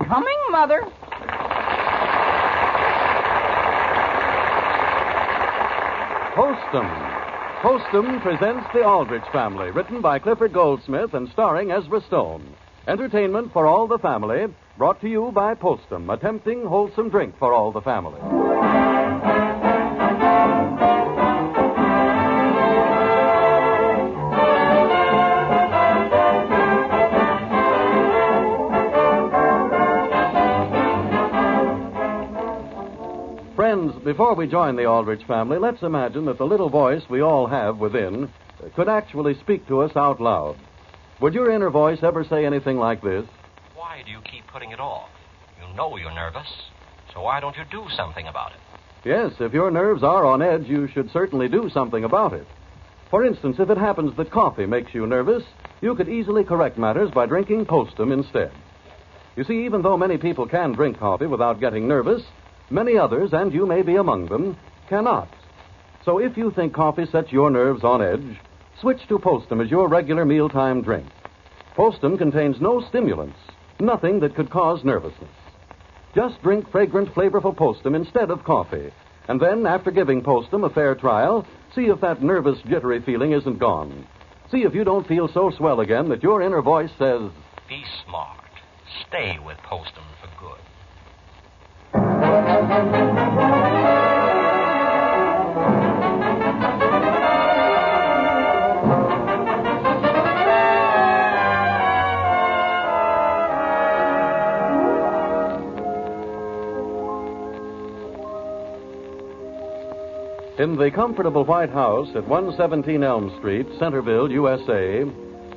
Coming, Mother. Postum presents The Aldrich Family, written by Clifford Goldsmith and starring Ezra Stone. Entertainment for all the family, brought to you by Postum, a tempting, wholesome drink for all the family. Friends, before we join the Aldrich family, let's imagine that the little voice we all have within could actually speak to us out loud. Would your inner voice ever say anything like this? Why do you keep putting it off? You know you're nervous, so why don't you do something about it? Yes, if your nerves are on edge, you should certainly do something about it. For instance, if it happens that coffee makes you nervous, you could easily correct matters by drinking Postum instead. You see, even though many people can drink coffee without getting nervous, many others, and you may be among them, cannot. So if you think coffee sets your nerves on edge, switch to Postum as your regular mealtime drink. Postum contains no stimulants, nothing that could cause nervousness. Just drink fragrant, flavorful Postum instead of coffee. And then, after giving Postum a fair trial, see if that nervous, jittery feeling isn't gone. See if you don't feel so swell again that your inner voice says, Be smart. Stay with Postum for good. In the comfortable White House at 117 Elm Street, Centerville, USA,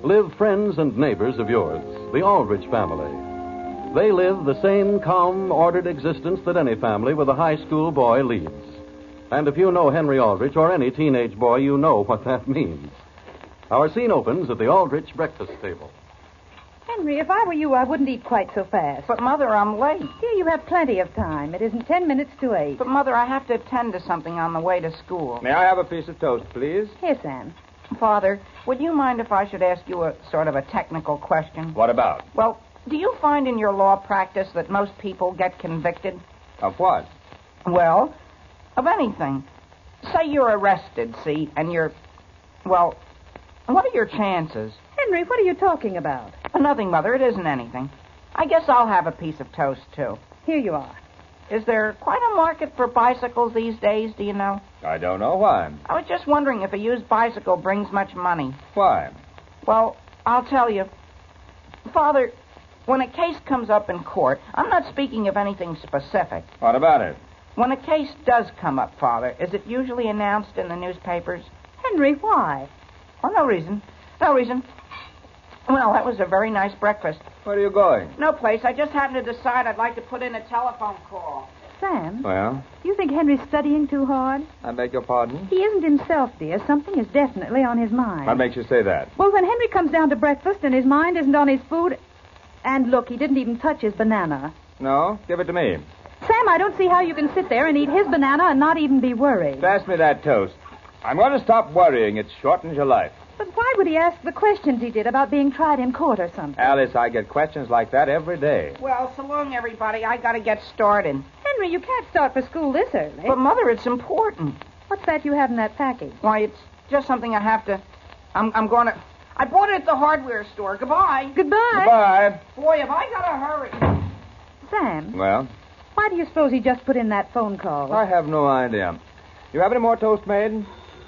live friends and neighbors of yours, the Aldrich family. They live the same calm, ordered existence that any family with a high school boy leads. And if you know Henry Aldrich or any teenage boy, you know what that means. Our scene opens at the Aldrich breakfast table. Henry, if I were you, I wouldn't eat quite so fast. But, Mother, I'm late. Dear, you have plenty of time. It isn't 10 minutes to 8. But, Mother, I have to attend to something on the way to school. May I have a piece of toast, please? Here, Sam. Father, would you mind if I should ask you a sort of a technical question? What about? Well, do you find in your law practice that most people get convicted? Of what? Well, of anything. Say you're arrested, see, and you're... Well, what are your chances? Henry, what are you talking about? Nothing, Mother. It isn't anything. I guess I'll have a piece of toast, too. Here you are. Is there quite a market for bicycles these days, do you know? I don't know why. I was just wondering if a used bicycle brings much money. Why? Well, I'll tell you. Father, when a case comes up in court, I'm not speaking of anything specific. What about it? When a case does come up, Father, is it usually announced in the newspapers? Henry, why? Oh, no reason. No reason. Well, that was a very nice breakfast. Where are you going? No place. I just happened to decide I'd like to put in a telephone call. Sam, Well, do you think Henry's studying too hard? I beg your pardon? He isn't himself, dear. Something is definitely on his mind. What makes you say that? Well, when Henry comes down to breakfast and his mind isn't on his food... And look, he didn't even touch his banana. No? Give it to me. Sam, I don't see how you can sit there and eat his banana and not even be worried. Pass me that toast. I'm going to stop worrying. It shortens your life. But why would he ask the questions he did about being tried in court or something? Alice, I get questions like that every day. Well, so long, everybody. I got to get started. Henry, you can't start for school this early. But, Mother, it's important. What's that you have in that package? Why, it's just something I have to... I'm going to... I bought it at the hardware store. Goodbye. Goodbye. Goodbye. Boy, have I got to hurry. Sam, Well, why do you suppose he just put in that phone call? I have no idea. You have any more toast made?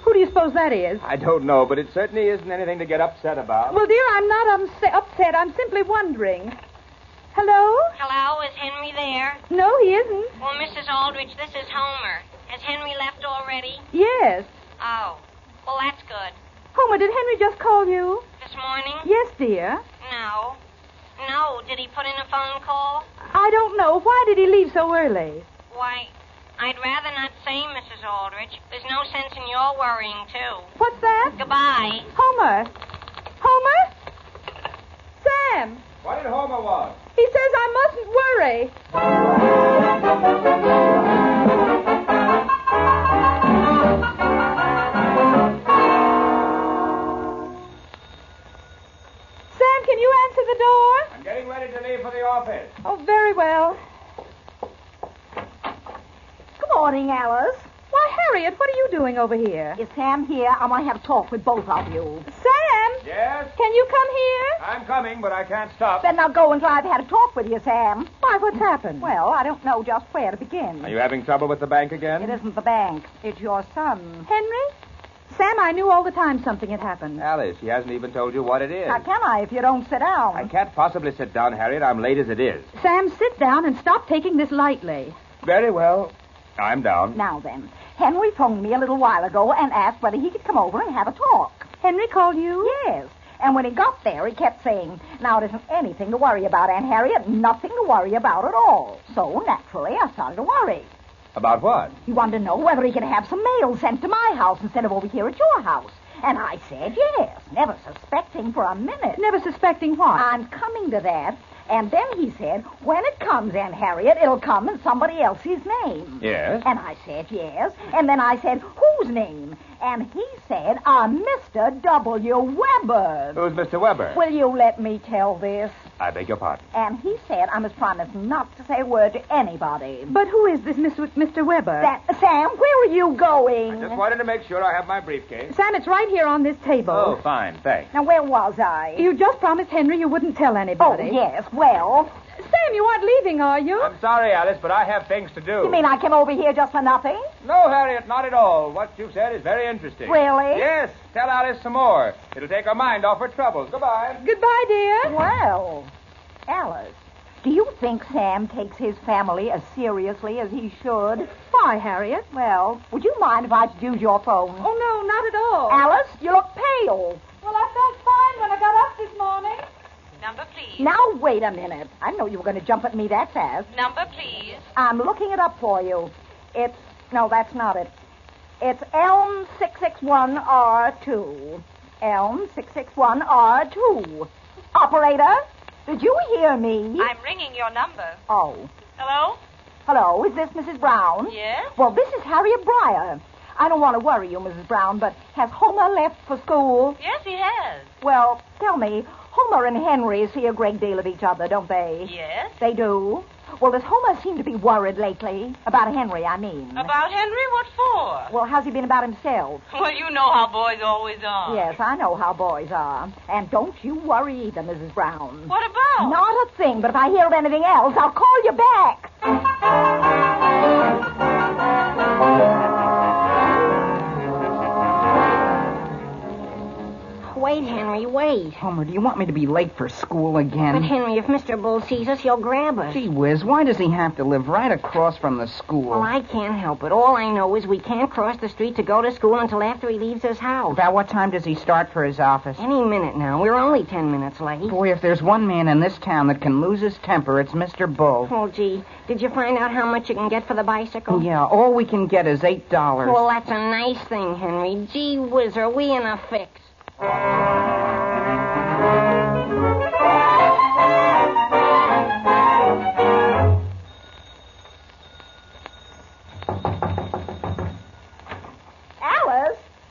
Who do you suppose that is? I don't know, but it certainly isn't anything to get upset about. Well, dear, I'm not upset. I'm simply wondering. Hello? Hello, is Henry there? No, he isn't. Well, Mrs. Aldrich, this is Homer. Has Henry left already? Yes. Oh, well, that's good. Homer, did Henry just call you? This morning? Yes, dear. No. No, did he put in a phone call? I don't know. Why did he leave so early? Why, I'd rather not say, Mrs. Aldrich. There's no sense in your worrying, too. What's that? Goodbye. Homer. Homer? Sam. What did Homer want? He says I mustn't worry. Sam, can you answer the door? I'm getting ready to leave. leave for the office. Oh, very well. Good morning, Alice. Why, Harriet, what are you doing over here? Is Sam here? I want to have a talk with both of you. Sam! Yes? Can you come here? I'm coming, but I can't stop. Then I'll go until I've had a talk with you, Sam. Why, what's happened? Well, I don't know just where to begin. Are you having trouble with the bank again? It isn't the bank. It's your son. Henry? Sam, I knew all the time something had happened. Alice, he hasn't even told you what it is. How can I if you don't sit down? I can't possibly sit down, Harriet. I'm late as it is. Sam, sit down and stop taking this lightly. Very well. I'm down. Now then, Henry phoned me a little while ago and asked whether he could come over and have a talk. Henry called you? Yes. And when he got there, he kept saying, now, it isn't anything to worry about, Aunt Harriet. Nothing to worry about at all. So, naturally, I started to worry. About what? He wanted to know whether he could have some mail sent to my house instead of over here at your house. And I said yes, never suspecting for a minute. Never suspecting what? I'm coming to that. And then he said, when it comes, Aunt Harriet, it'll come in somebody else's name. Yes? And I said yes. And then I said, whose name? And he said, Mr. W. Weber. Who's Mr. Weber? Will you let me tell this? I beg your pardon. And he said I must promise not to say a word to anybody. But who is this Mr. Weber? Sam, where are you going? I just wanted to make sure I have my briefcase. Sam, it's right here on this table. Oh, fine. Thanks. Now, where was I? You just promised Henry you wouldn't tell anybody. Oh, yes. Well, Sam, you aren't leaving, are you? I'm sorry, Alice, but I have things to do. you mean I came over here just for nothing? No, Harriet, not at all. What you've said is very interesting. Really? Yes. Tell Alice some more. It'll take her mind off her troubles. Goodbye. Goodbye, dear. Well, Alice, do you think Sam takes his family as seriously as he should? Why, Harriet? Well, would you mind if I use your phone? Oh, no, not at all. Alice, you look pale. Well, I felt fine when I got up this morning. Number, please. Now, wait a minute. I didn't know you were going to jump at me that fast. Number, please. I'm looking it up for you. No, that's not it. It's Elm 661R2. Elm 661R2. Operator, did you hear me? I'm ringing your number. Oh. Hello? Hello, is this Mrs. Brown? Yes? Well, this is Harriet Breyer. I don't want to worry you, Mrs. Brown, but has Homer left for school? Yes, he has. Well, tell me, Homer and Henry see a great deal of each other, don't they? Yes? They do? Well, does Homer seem to be worried lately? About Henry, I mean. About Henry? What for? Well, how's he been about himself? Well, you know how boys always are. Yes, I know how boys are. And don't you worry either, Mrs. Brown. What about? Not a thing, but if I hear of anything else, I'll call you back. Wait, Henry, wait. Homer, do you want me to be late for school again? But, Henry, if Mr. Bull sees us, he'll grab us. Gee whiz, why does he have to live right across from the school? Well, I can't help it. All I know is we can't cross the street to go to school until after he leaves his house. About what time does he start for his office? Any minute now. We're only 10 minutes late. Boy, if there's one man in this town that can lose his temper, it's Mr. Bull. Oh, gee. Did you find out how much you can get for the bicycle? Yeah, all we can get is $8. Well, that's a nice thing, Henry. Gee whiz, are we in a fix?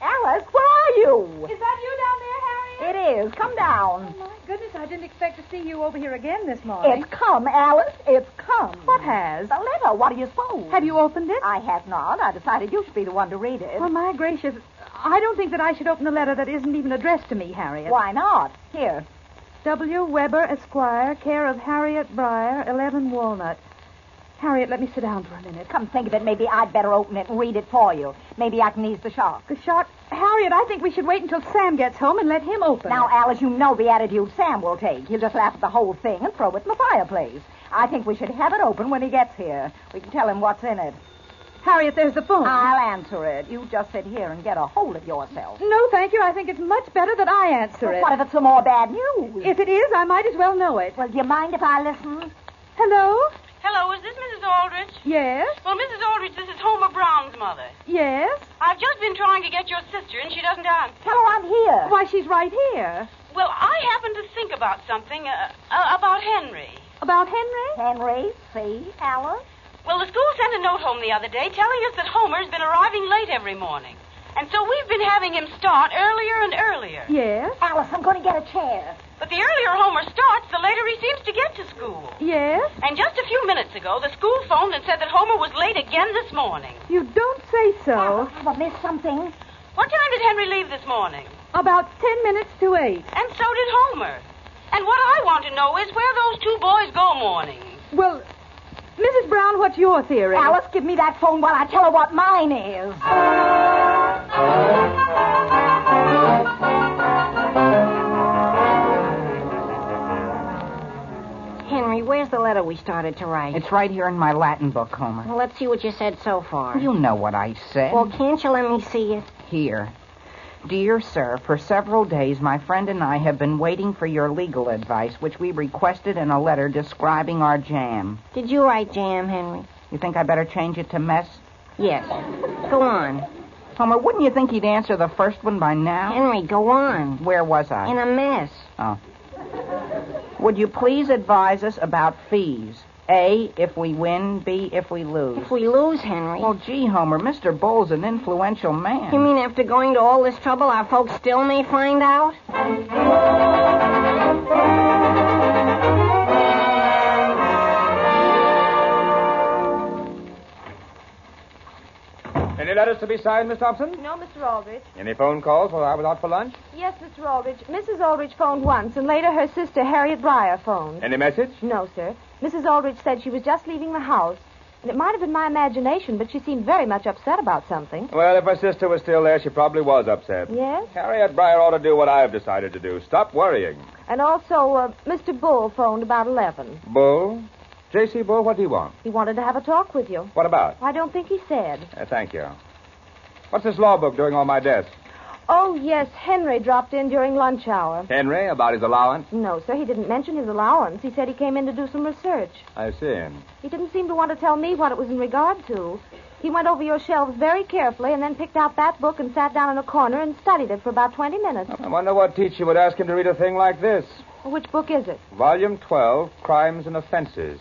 Alice, where are you? Is that you down there, Harriet? It is. Come down. Oh, my goodness, I didn't expect to see you over here again this morning. It's come, Alice. It's come. What has? The letter. What do you suppose? Have you opened it? I have not. I decided you should be the one to read it. Well, my gracious, I don't think that I should open a letter that isn't even addressed to me, Harriet. Why not? Here. W. Weber, Esquire, care of Harriet Breyer, 11 Walnut. Harriet, let me sit down for a minute. Come think of it, maybe I'd better open it and read it for you. Maybe I can ease the shock. The shock? Harriet, I think we should wait until Sam gets home and let him open Now, it. Alice, you know the attitude Sam will take. He'll just laugh at the whole thing and throw it in the fireplace. I think we should have it open when he gets here. We can tell him what's in it. Harriet, there's the phone. I'll answer it. You just sit here and get a hold of yourself. No, thank you. I think it's much better that I answer But it. what if it's some more bad news? If it is, I might as well know it. Well, do you mind if I listen? Hello? Hello, is this Mrs. Aldrich? Yes? Well, Mrs. Aldrich, this is Homer Brown's mother. Yes? I've just been trying to get your sister, and she doesn't answer. Tell her I'm here. Why, she's right here. Well, I happened to think about something, about Henry. About Henry? Henry, see, Alice? Well, the school sent a note home the other day telling us that Homer's been arriving late every morning. And so we've been having him start earlier and earlier. Yes? Alice, I'm going to get a chair. But the earlier Homer starts, the later he seems to get to school. Yes? And just a few minutes ago, the school phoned and said that Homer was late again this morning. You don't say so. Have I missed something? What time did Henry leave this morning? About 10 minutes to 8. And so did Homer. And what I want to know is where those two boys go mornings. Well, Mrs. Brown, what's your theory? Alice, give me that phone while I tell her what mine is. Henry, where's the letter we started to write? It's right here in my Latin book, Homer. Well, let's see what you said so far. You know what I said. Well, can't you let me see it? Here. Dear sir, for several days my friend and I have been waiting for your legal advice, which we requested in a letter describing our jam. Did you write jam, Henry? You think I better change it to mess? Yes. Go on. Homer, wouldn't you think he'd answer the first one by now? Henry, go on. Where was I? In a mess. Oh. Would you please advise us about fees? A, if we win. B, if we lose. If we lose, Henry. Well, gee, Homer, Mr. Bull's an influential man. You mean after going to all this trouble, our folks still may find out? Any letters to be signed, Miss Thompson? No, Mr. Aldrich. Any phone calls while I was out for lunch? Yes, Mr. Aldrich. Mrs. Aldrich phoned once, and later her sister, Harriet Breyer, phoned. Any message? No, sir. Mrs. Aldrich said she was just leaving the house. And it might have been my imagination, but she seemed very much upset about something. Well, if her sister was still there, she probably was upset. Yes? Harriet Breyer ought to do what I've decided to do. Stop worrying. And also, Mr. Bull phoned about 11. Bull? J.C. Bull, what do you want? He wanted to have a talk with you. What about? I don't think he said. Thank you. What's this law book doing on my desk? Oh, yes, Henry dropped in during lunch hour. Henry, about his allowance? No, sir, he didn't mention his allowance. He said he came in to do some research. I see. He didn't seem to want to tell me what it was in regard to. He went over your shelves very carefully and then picked out that book and sat down in a corner and studied it for about 20 minutes. I wonder what teacher would ask him to read a thing like this. Which book is it? Volume 12, Crimes and Offenses.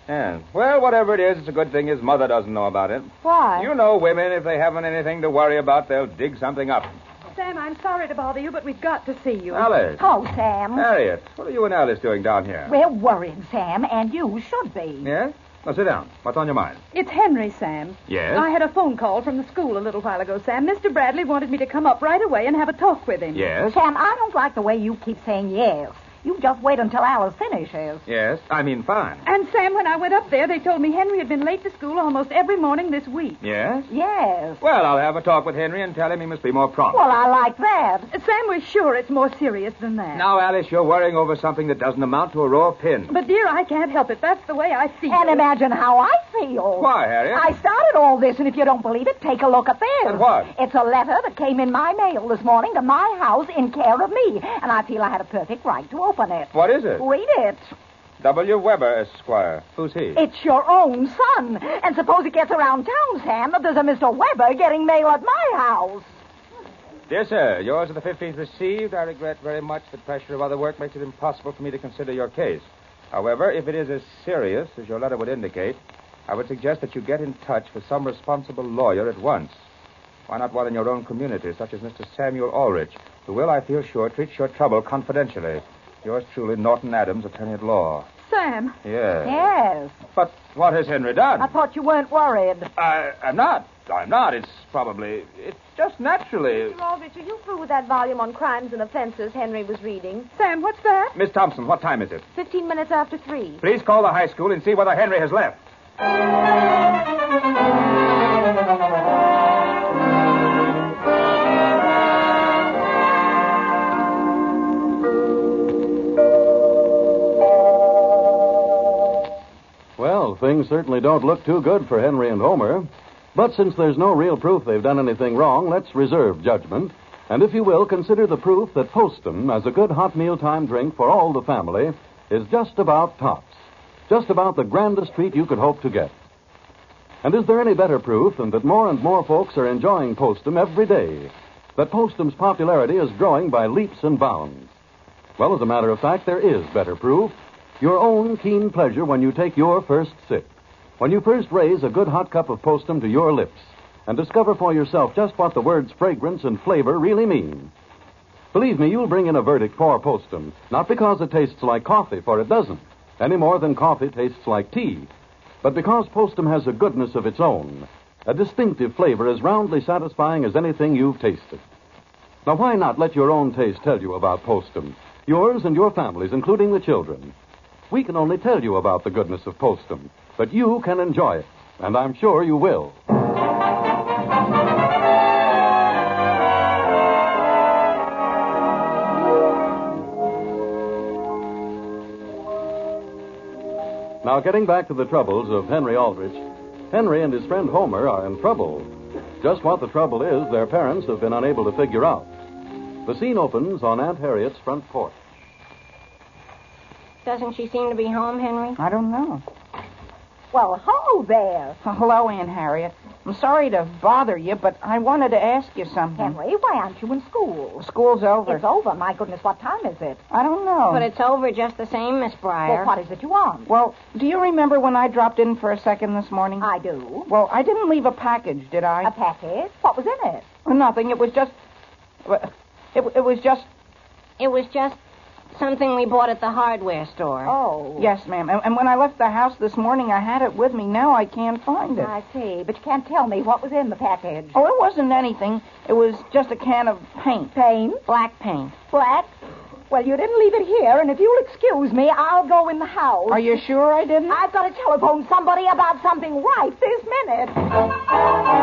Yeah. Well, whatever it is, it's a good thing his mother doesn't know about it. Why? You know women, if they haven't anything to worry about, they'll dig something up. Sam, I'm sorry to bother you, but we've got to see you. Alice. Oh, Sam. Harriet, what are you and Alice doing down here? We're worried, Sam, and you should be. Yes? Well, sit down. What's on your mind? It's Henry, Sam. Yes? I had a phone call from the school a little while ago, Sam. Mr. Bradley wanted me to come up right away and have a talk with him. Yes? Sam, I don't like the way you keep saying yes. You just wait until Alice finishes. Yes? I mean, fine. And, Sam, when I went up there, they told me Henry had been late to school almost every morning this week. Yes? Yes. Well, I'll have a talk with Henry and tell him he must be more prompt. Well, I like that. Sam, we're sure it's more serious than that. Now, Alice, you're worrying over something that doesn't amount to a row of pins. But, dear, I can't help it. That's the way I feel. And imagine how I feel. Why, Harriet? I started all this, and if you don't believe it, take a look at this. At what? It's a letter that came in my mail this morning to my house in care of me, and I feel I had a perfect right to open it. What is it? Read it. W. Weber, Esquire. Who's he? It's your own son. And suppose it gets around town, Sam, that there's a Mr. Weber getting mail at my house. Dear sir, yours of the 15th received. I regret very much the pressure of other work makes it impossible for me to consider your case. However, if it is as serious as your letter would indicate, I would suggest that you get in touch with some responsible lawyer at once. Why not one in your own community, such as Mr. Samuel Aldrich, who will, I feel sure, treat your trouble confidentially. Yours truly, Norton Adams, attorney at law. Sam. Yes. Yes. But what has Henry done? I thought you weren't worried. I'm not. It's just naturally. Mr. Aldrich, are you through with that volume on crimes and offenses Henry was reading? Sam, what's that? Miss Thompson, what time is it? 15 minutes after 3. Please call the high school and see whether Henry has left. Well, things certainly don't look too good for Henry and Homer. But since there's no real proof they've done anything wrong, let's reserve judgment. And if you will, consider the proof that Postum, as a good hot mealtime drink for all the family, is just about tops. Just about the grandest treat you could hope to get. And is there any better proof than that more and more folks are enjoying Postum every day? That Postum's popularity is growing by leaps and bounds? Well, as a matter of fact, there is better proof. Your own keen pleasure when you take your first sip. When you first raise a good hot cup of Postum to your lips and discover for yourself just what the words fragrance and flavor really mean. Believe me, you'll bring in a verdict for Postum, not because it tastes like coffee, for it doesn't, any more than coffee tastes like tea, but because Postum has a goodness of its own, a distinctive flavor as roundly satisfying as anything you've tasted. Now, why not let your own taste tell you about Postum, yours and your family's, including the children? We can only tell you about the goodness of Postum, but you can enjoy it, and I'm sure you will. Now, getting back to the troubles of Henry Aldrich, Henry and his friend Homer are in trouble. Just what the trouble is, their parents have been unable to figure out. The scene opens on Aunt Harriet's front porch. Doesn't she seem to be home, Henry? I don't know. Well, hello there. Hello, Aunt Harriet. I'm sorry to bother you, but I wanted to ask you something. Henry, why aren't you in school? School's over. It's over. My goodness, what time is it? I don't know. But it's over just the same, Miss Breyer. Well, what is it you want? Well, do you remember when I dropped in for a second this morning? I do. Well, I didn't leave a package, did I? A package? What was in it? Nothing. It was just... It was just... It was just something we bought at the hardware store. Oh. Yes, ma'am. And when I left the house this morning, I had it with me. Now I can't find it. I see. But you can't tell me what was in the package. Oh, it wasn't anything. It was just a can of paint. Paint? Black paint. Black? Well, you didn't leave it here, and if you'll excuse me, I'll go in the house. Are you sure I didn't? I've got to telephone somebody about something right this minute.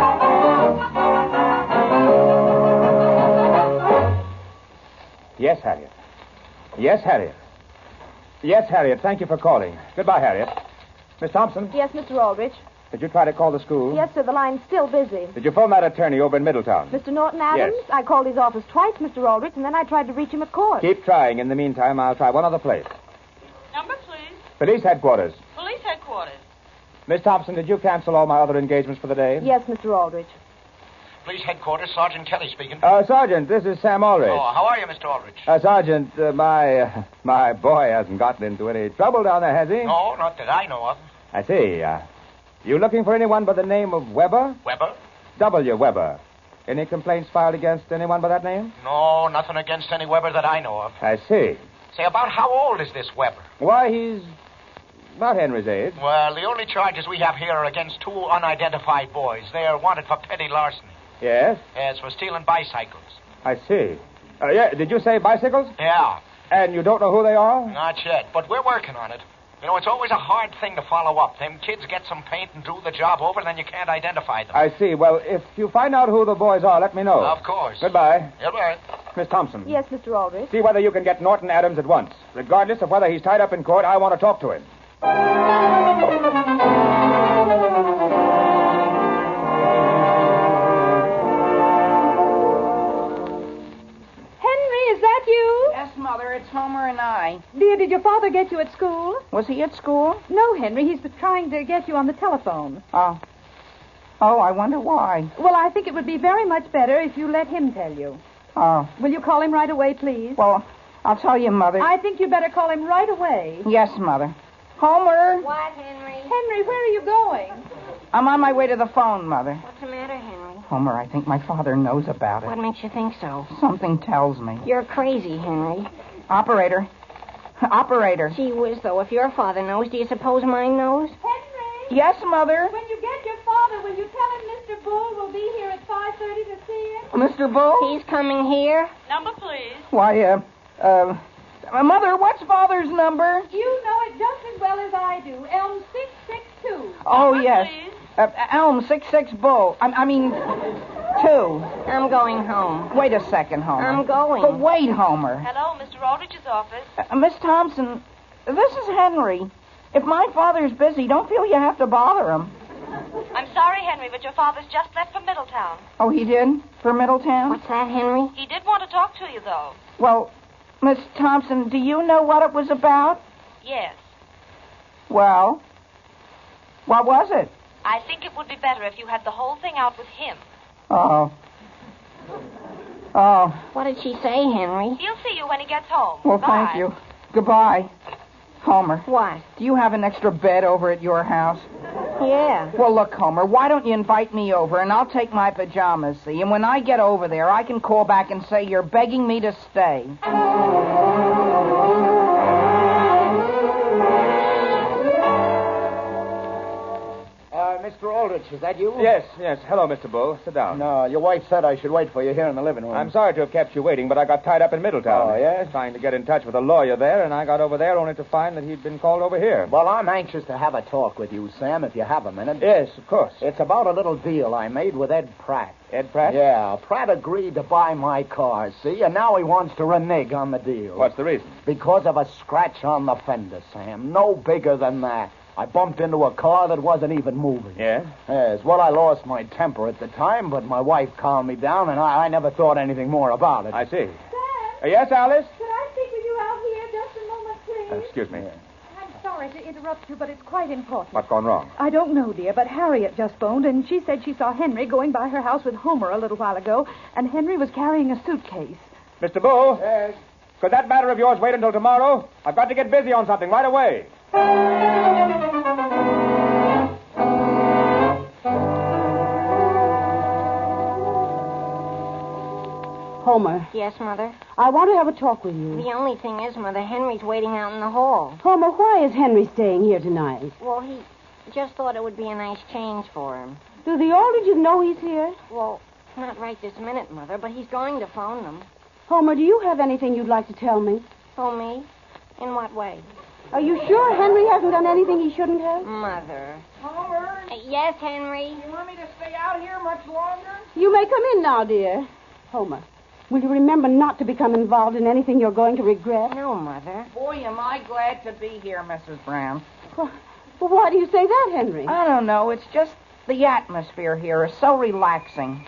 Yes, Harriet. Yes, Harriet. Yes, Harriet. Thank you for calling. Goodbye, Harriet. Miss Thompson, Yes, Mr. Aldrich. did you try to call the school? Yes, sir, the line's still busy. Did you phone that attorney over in Middletown? Mr. Norton Adams? Yes. I called his office twice, Mr. Aldrich, and then I tried to reach him at court. Keep trying. In the meantime, I'll try one other place. Number, please. Police headquarters. Police headquarters. Miss Thompson, did you cancel all my other engagements for the day? Yes, Mr. Aldrich. Police headquarters, Sergeant Kelly speaking. Sergeant, this is Sam Aldrich. Oh, how are you, Mr. Aldrich? Sergeant, my boy hasn't gotten into any trouble down there, has he? No, not that I know of. I see. You looking for anyone by the name of Weber? Weber? W. Weber. Any complaints filed against anyone by that name? No, nothing against any Weber that I know of. I see. Say, about how old is this Weber? Why, he's about Henry's age. Well, the only charges we have here are against two unidentified boys. They are wanted for petty larceny. Yes? Yes, for stealing bicycles. I see. Yeah, did you say bicycles? Yeah, And you don't know who they are? not yet, but we're working on it. You know, it's always a hard thing to follow up. Them kids get some paint and do the job over, then you can't identify them. I see. Well, if you find out who the boys are, let me know. Of course. Goodbye. Goodbye. Miss Thompson. Yes, Mr. Aldrich. See whether you can get Norton Adams at once. Regardless of whether he's tied up in court, I want to talk to him. Henry, is that you? Yes, Mother. It's Homer and I. Dear, did your father get you at school? Was he at school? No, Henry. He's trying to get you on the telephone. Oh. Oh, I wonder why. Well, I think it would be very much better if you let him tell you. Oh. Will you call him right away, please? Well, I'll tell you, Mother. I think you better call him right away. Yes, Mother. Homer, What, Henry? Henry, where are you going? I'm on my way to the phone, Mother. What's the matter, Henry? Homer, I think my father knows about it. What makes you think so? Something tells me. You're crazy, Henry. Operator. Operator. Gee whiz, though, if your father knows, do you suppose mine knows? Henry, Yes, Mother. when you get your father, will you tell him Mr. Bull will be here at 5:30 to see him? Mr. Bull? He's coming here. Number, please. Why, Mother, what's Father's number? You know it just as well as I do. Elm 662. Oh, Number, yes. please. Elm 66 Bull. I mean, 2. I'm going home. Wait a second, Homer. I'm going. But wait, Homer. Hello, Mr. Aldrich's office. Miss Thompson, this is Henry. If my father's busy, don't feel you have to bother him. I'm sorry, Henry, but your father's just left for Middletown. Oh, he did? For Middletown? What's that, Henry? He did want to talk to you, though. Well, Miss Thompson, do you know what it was about? Yes. Well, what was it? I think it would be better if you had the whole thing out with him. Oh. Oh. What did she say, Henry? He'll see you when he gets home. Well, Bye. thank you. Goodbye. Homer, What? do you have an extra bed over at your house? Yeah. Well, look, Homer, why don't you invite me over, and I'll take my pajamas, see? And when I get over there, I can call back and say you're begging me to stay. Mr. Aldrich, is that you? Yes. Hello, Mr. Bull. Sit down. No, your wife said I should wait for you here in the living room. I'm sorry to have kept you waiting, but I got tied up in Middletown. Oh, yes? Trying to get in touch with a lawyer there, and I got over there only to find that he'd been called over here. Well, I'm anxious to have a talk with you, Sam, if you have a minute. Yes, of course. It's about a little deal I made with Ed Pratt. Ed Pratt? Yeah, Pratt agreed to buy my car, see? And now he wants to renege on the deal. What's the reason? Because of a scratch on the fender, Sam. No bigger than that. I bumped into a car that wasn't even moving. Yeah? Yes, well, I lost my temper at the time, but my wife calmed me down, and I never thought anything more about it. I see. Sam? Yes, Alice? Could I speak with you out here just a moment, please? Excuse me. I'm sorry to interrupt you, but it's quite important. What's gone wrong? I don't know, dear, but Harriet just phoned, and she said she saw Henry going by her house with Homer a little while ago, and Henry was carrying a suitcase. Mr. Bull? Yes? Could that matter of yours wait until tomorrow? I've got to get busy on something right away. Homer. Yes, Mother? I want to have a talk with you. The only thing is, Mother, Henry's waiting out in the hall. Homer, why is Henry staying here tonight? Well, he just thought it would be a nice change for him. Do the Aldriches know he's here? Well, not right this minute, Mother, but he's going to phone them. Homer, do you have anything you'd like to tell me? Oh, me? In what way? Are you sure Henry hasn't done anything he shouldn't have? Mother. Homer? Yes, Henry? You want me to stay out here much longer? You may come in now, dear. Homer, will you remember not to become involved in anything you're going to regret? No, Mother. Boy, am I glad to be here, Mrs. Brown. Well, why do you say that, Henry? I don't know. It's just the atmosphere here is so relaxing.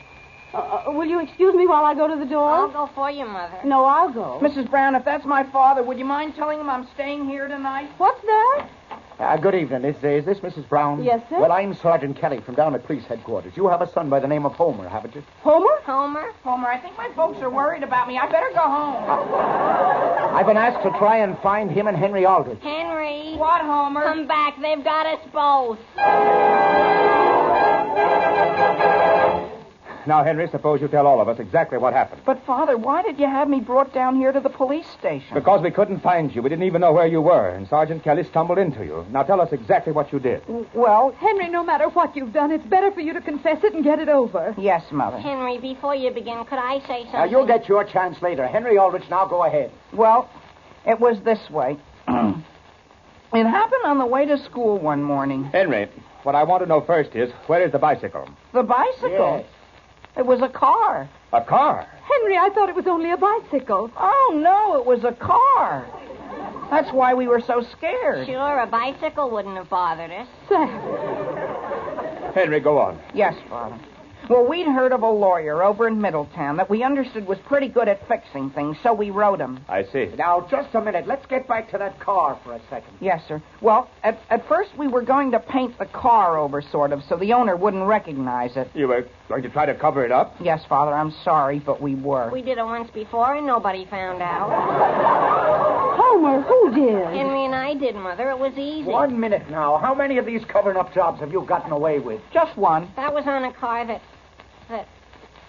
Will you excuse me while I go to the door? I'll go for you, Mother. No, I'll go. Mrs. Brown, if that's my father, would you mind telling him I'm staying here tonight? What's that? Good evening. Is this Mrs. Brown? Yes, sir. Well, I'm Sergeant Kelly from down at police headquarters. You have a son by the name of Homer, haven't you? Homer? Homer? Homer, I think my folks are worried about me. I better go home. I've been asked to try and find him and Henry Aldrich. Henry. What, Homer? Come back. They've got us both. Now, Henry, suppose you tell all of us exactly what happened. But, Father, why did you have me brought down here to the police station? Because we couldn't find you. We didn't even know where you were, and Sergeant Kelly stumbled into you. Now, tell us exactly what you did. Well, Henry, no matter what you've done, it's better for you to confess it and get it over. yes, Mother. Henry, before you begin, could I say something? You'll get your chance later. Henry Aldrich, now go ahead. Well, it was this way. It happened on the way to school one morning. Henry, what I want to know first is, where is the bicycle? The bicycle? Yes. It was a car. A car? Henry, I thought it was only a bicycle. Oh, no, it was a car. That's why we were so scared. Sure, a bicycle wouldn't have bothered us. Sam. Henry, go on. Yes, Father. Well, we'd heard of a lawyer over in Middletown that we understood was pretty good at fixing things, so we wrote him. I see. Now, just a minute. Let's get back to that car for a second. Yes, sir. Well, at first we were going to paint the car over, sort of, so the owner wouldn't recognize it. You were going to try to cover it up? Yes, Father, I'm sorry, but we were. We did it once before, and nobody found out. Homer, who did? Henry and I did, Mother. It was easy. 1 minute now. How many of these covering-up jobs have you gotten away with? Just one. That was on a car that...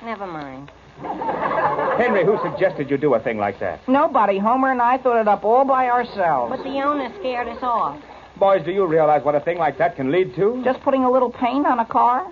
Never mind. Henry, who suggested you do a thing like that? Nobody. Homer and I thought it up all by ourselves. But the owner scared us off. Boys, do you realize what a thing like that can lead to? Just putting a little paint on a car?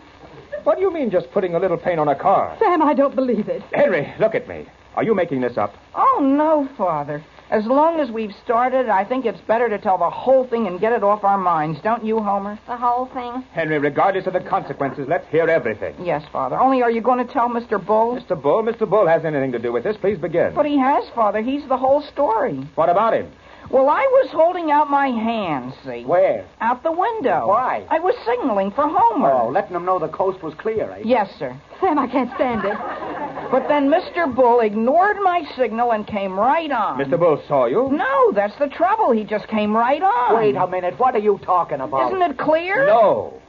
What do you mean, just putting a little paint on a car? Sam, I don't believe it. Henry, look at me. Are you making this up? Oh, no, Father. As long as we've started, I think it's better to tell the whole thing and get it off our minds. Don't you, Homer? The whole thing? Henry, regardless of the consequences, let's hear everything. Yes, Father. Only are you going to tell Mr. Bull? Mr. Bull has anything to do with this. Please begin. But he has, Father. He's the whole story. What about him? Well, I was holding out my hand, see? Where? Out the window. Why? I was signaling for Homer. Oh, letting them know the coast was clear, eh? Yes, sir. Sam, I can't stand it. But then Mr. Bull ignored my signal and came right on. Mr. Bull saw you? No, that's the trouble. He just came right on. Wait a minute. What are you talking about? Isn't it clear? No.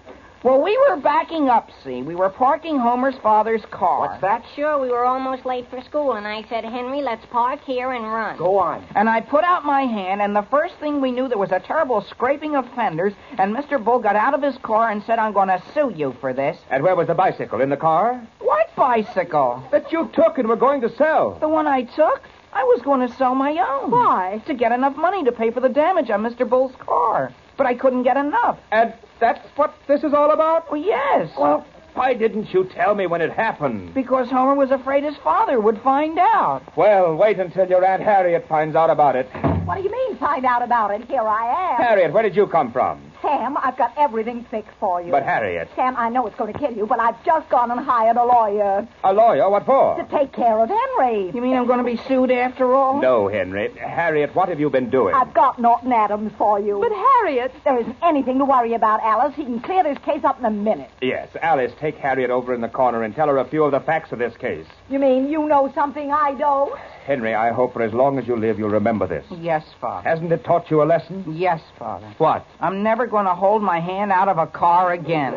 Well, we were backing up, see. We were parking Homer's father's car. What's that? Sure, we were almost late for school, and I said, Henry, let's park here and run. Go on. And I put out my hand, and the first thing we knew, there was a terrible scraping of fenders, and Mr. Bull got out of his car and said, I'm going to sue you for this. And where was the bicycle? In the car? What bicycle? That you took and were going to sell. The one I took? I was going to sell my own. Why? To get enough money to pay for the damage on Mr. Bull's car. But I couldn't get enough. And that's what this is all about? Well, yes. Well, why didn't you tell me when it happened? Because Homer was afraid his father would find out. Well, wait until your Aunt Harriet finds out about it. What do you mean, find out about it? Here I am. Harriet, where did you come from? Sam, I've got everything fixed for you. But, Harriet... Sam, I know it's going to kill you, but I've just gone and hired a lawyer. A lawyer? What for? To take care of Henry. You mean I'm going to be sued after all? No, Henry. Harriet, what have you been doing? I've got Norton Adams for you. But, Harriet... There isn't anything to worry about, Alice. He can clear this case up in a minute. Yes, Alice, take Harriet over in the corner and tell her a few of the facts of this case. You mean you know something I don't? Henry, I hope for as long as you live you'll remember this. Yes, Father. Hasn't it taught you a lesson? Yes, Father. What? I'm never going to hold my hand out of a car again.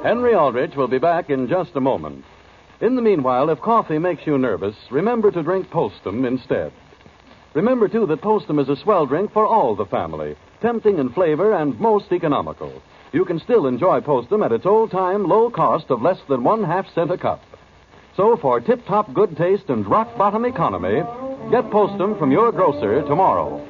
Henry Aldrich will be back in just a moment. In the meanwhile, if coffee makes you nervous, remember to drink Postum instead. Remember, too, that Postum is a swell drink for all the family, tempting in flavor and most economical. You can still enjoy Postum at its old-time low cost of less than 1/2 cent a cup. So for tip-top good taste and rock-bottom economy, get Postum from your grocer tomorrow.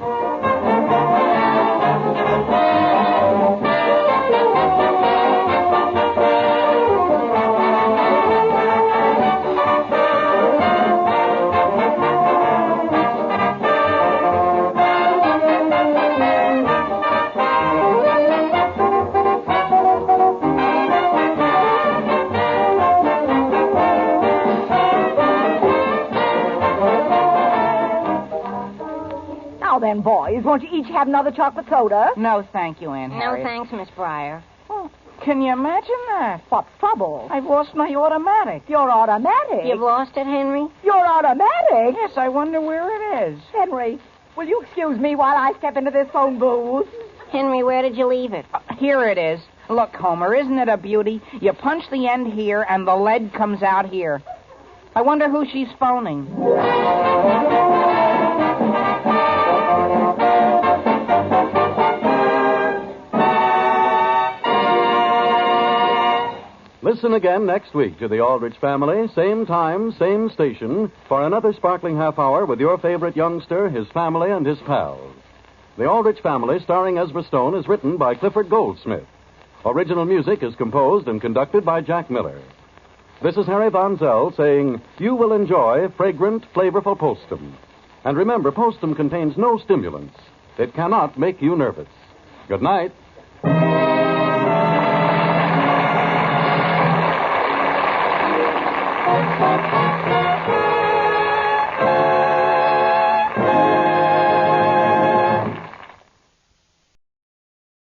Now then, boys, won't you each have another chocolate soda? No, thank you, Aunt No, Harriet. thanks, Miss Breyer. Oh, can you imagine that? What's trouble? I've lost my automatic. Your automatic? You've lost it, Henry? Your automatic? Yes, I wonder where it is. Henry, will you excuse me while I step into this phone booth? Henry, where did you leave it? Here it is. Look, Homer, isn't it a beauty? You punch the end here, and the lead comes out here. I wonder who she's phoning. Listen again next week to the Aldrich family, same time, same station, for another sparkling half hour with your favorite youngster, his family, and his pals. The Aldrich Family, starring Ezra Stone, is written by Clifford Goldsmith. Original music is composed and conducted by Jack Miller. This is Harry Von Zell saying, you will enjoy fragrant, flavorful Postum. And remember, Postum contains no stimulants. It cannot make you nervous. Good night. Thank you.